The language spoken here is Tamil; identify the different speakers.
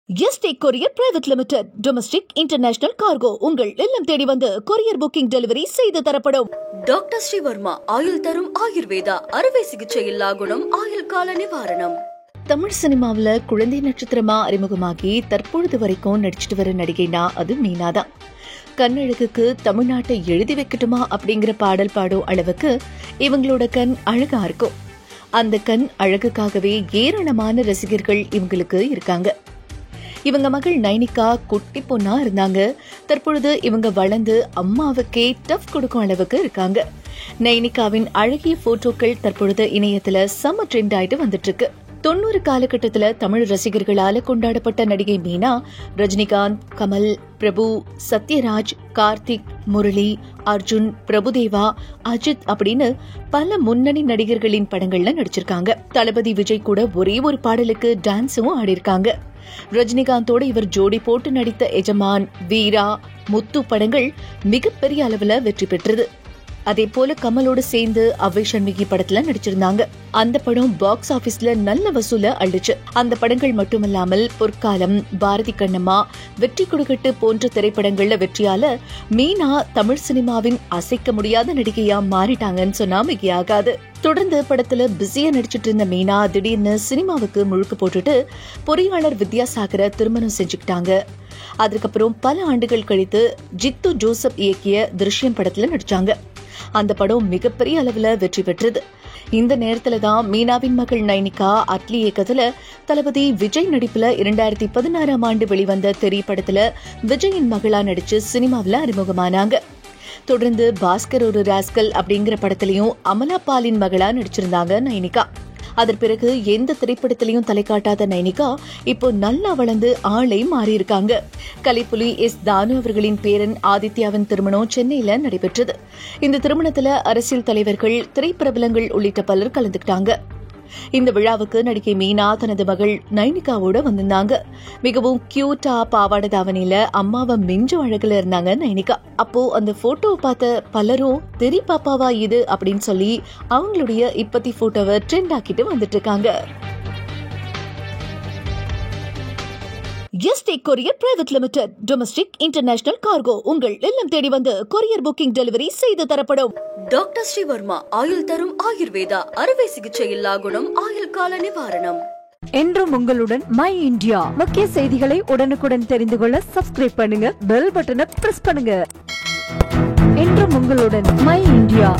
Speaker 1: Yesterday courier private limited. Domestic international cargo உங்கள் இல்லம் தேடி வந்து கொரியர் புக்கிங் டெலிவரி செய்து தரப்படும்.
Speaker 2: டாக்டர் ஸ்ரீவர்மா ஆயுள் தரும் ஆயுர்வேதா அறுவை சிகிச்சை இல்லா குணம் ஆயுள் கால நிவாரணம்.
Speaker 1: தமிழ் சினிமாவில குழந்தை நட்சத்திரமா அறிமுகமாகி தற்பொழுது வரைக்கும் நடிச்சிட்டு வர நடிகைனா அது மீனா தான். கண்ணழகுக்கு தமிழ்நாட்டை எழுதி வைக்கட்டுமா அப்படிங்கிற பாடல் பாடும் அளவுக்கு இவங்களோட கண் அழகா இருக்கும். அந்த கண் அழகுக்காகவே ஏராளமான ரசிகர்கள் இவங்களுக்கு இருக்காங்க. இவங்க மகள் நைனிகா குட்டி பொண்ணா இருந்தாங்க. தற்பொழுது இவங்க வளர்ந்து அம்மாவுக்கே டஃப் கொடுக்கும் அளவுக்கு இருக்காங்க. நைனிகாவின் அழகிய போட்டோக்கள் தற்பொழுது இணையத்துல செம்ம ட்ரெண்ட் ஆயிட்டு வந்துட்டு இருக்கு. 90 காலகட்டத்துல தமிழ் ரசிகர்களால கொண்டாடப்பட்ட நடிகை மீனா ரஜினிகாந்த், கமல், பிரபு, சத்யராஜ், கார்த்திக், முரளி, அர்ஜுன், பிரபுதேவா, அஜித் அப்படின்னு பல முன்னணி நடிகர்களின் படங்கள்ல நடிச்சிருக்காங்க. தளபதி விஜய் கூட ஒரே ஒரு பாடலுக்கு டான்ஸும் ஆடிருக்காங்க. ரஜினிகாந்தோட இவர் ஜோடி போட்டு நடித்த எஜமான், வீரா, முத்து படங்கள் மிகப்பெரிய அளவுல வெற்றி பெற்றது. அதே போல கமலோடு சேர்ந்து அவ்வை சண்முகி படத்துல நடிச்சிருந்தாங்க. அந்த படம் பாக்ஸ் ஆபீஸ்ல நல்ல வசூல அள்ளிச்சு. அந்த படங்கள் மட்டுமல்லாமல் பொற்காலம், பாரதி கண்ணம்மா, வெற்றி கொடுக்கட்டு போன்ற திரைப்படங்கள்ல வெற்றியால மீனா தமிழ் சினிமாவின் அசைக்க முடியாத நடிகையா மாறிட்டாங்கன்னு சொன்னா மிகையாகாது. தொடர்ந்து படத்துல பிஸியா நடிச்சிட்டு இருந்த மீனா திடீர்னு சினிமாவுக்கு முழுக்கு போட்டுட்டு பொறியாளர் வித்யாசாகரை திருமணம் செஞ்சுக்கிட்டாங்க. அதுக்கப்புறம் பல ஆண்டுகள் கழித்து ஜித்து ஜோசப் இயக்கிய திருஷ்யம் படத்துல நடிச்சாங்க. அந்த படம் மிகப்பெரிய அளவுல வெற்றி பெற்றது. இந்த நேரத்துல தான் மீனாவின் மகள் நைனிகா அட்லி இயக்கத்துல தளபதி விஜய் நடிப்புல 2016 ஆண்டு வெளிவந்த தெரி படத்துல விஜயின் மகளா நடிச்சு சினிமாவில அறிமுகமானாங்க. தொடர்ந்து பாஸ்கர் ஒரு ராஸ்கல் அப்படிங்கிற படத்திலையும் அமலா பாலின் மகளா நடிச்சிருந்தாங்க நைனிகா. அதன் பிறகு எந்த திரைப்படத்திலையும் தலை காட்டாத நைனிகா இப்போ நல்லா வளர்ந்து ஆளை மாறி இருக்காங்க. கலைப்புலி எஸ் தானு அவர்களின் பேரன் ஆதித்யாவின் திருமணம் சென்னையில நடைபெற்றது. இந்த திருமணத்துல அரசியல் தலைவர்கள், திரைப்பிரபலங்கள் உள்ளிட்ட பலர் கலந்துக்கிட்டாங்க. இந்த விழாவுக்கு நடிகை மீனா தனது மகள் நைனிகாவோட வந்திருந்தாங்க. மிகவும் கியூட்டா பாவாடை தாவணியில அம்மாவை மிஞ்ச அழகுல இருந்தாங்க நைனிகா. அப்போ அந்த போட்டோவை பார்த்த பலரும் தெரி பாப்பாவா இது அப்படின்னு சொல்லி அவங்களுடைய இப்பத்தி போட்டோவை ட்ரெண்ட் ஆக்கிட்டு வந்துட்டு இருக்காங்க. Yesterday courier private limited. Domestic international cargo உங்கள் இல்லம் தேடி வந்து கொரியர் புக்கிங் டெலிவரி செய்து தரப்படும்.
Speaker 2: டாக்டர் ஸ்ரீவர்மா ஆயுள் தரும் ஆயுர்வேதா அறுவை சிகிச்சை இல்லா குணம் ஆயுள் கால நிவாரணம்.
Speaker 3: என்றும் உங்களுடன் மை இந்தியா. முக்கிய செய்திகளை உடனுக்குடன் தெரிந்து கொள்ள சப்ஸ்கிரைப் பண்ணுங்க, பெல் பட்டனை பிரஸ் பண்ணுங்க. என்றும் உங்களுடன் மை இந்தியா.